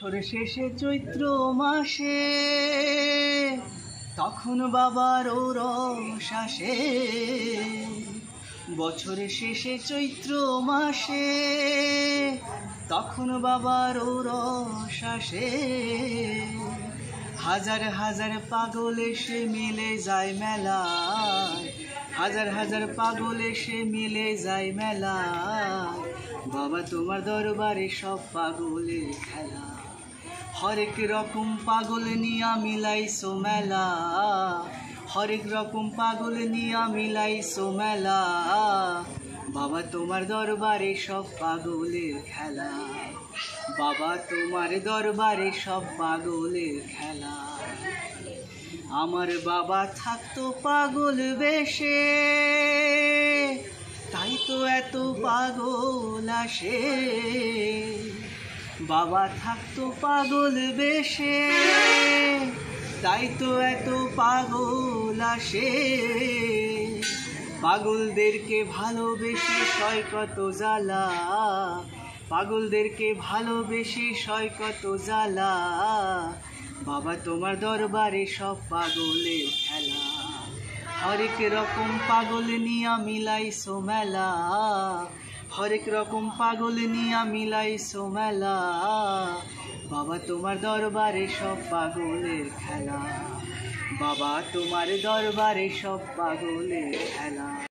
বছর শেষে চৈত্র মাসে তখন বাবার রস আসে। বছর শেষে চৈত্র মাসে তখন বাবার রস আসে। হাজার হাজার পাগল এসে মিলে যায় মেলায়, হাজার হাজার পাগল এসে মিলে যায় মেলায়। বাবা তোমার দরবারে সব পাগলের খেলা, হরেক রকম পাগল নিয়া মিলাইছো মেলা, হরেক রকম পাগল নিয়া মিলাইছো মেলা। বাবা তোমার দরবারে সব পাগলের খেলা, বাবা তোমার দরবারে সব পাগলের খেলা। আমার বাবা থাকতো পাগল বেশে, তাই তো এত পাগল আসে। বাবা থাকতো পাগল বেশে, তাই তো এত পাগল আসে। পাগলদেরকে ভালোবেসে সয় কত জ্বালা, পাগলদেরকে ভালোবেসে সয় কত জ্বালা। বাবা তোমার দরবারে সব পাগলের খেলা, হরেক রকম পাগল নিয়া মিলাইছো মেলা, হরেক রকম পাগল নিয়া মিলাইছো মেলা। বাবা তোমার দরবারে সব পাগলের খেলা, বাবা তোমার দরবারে সব পাগলের খেলা।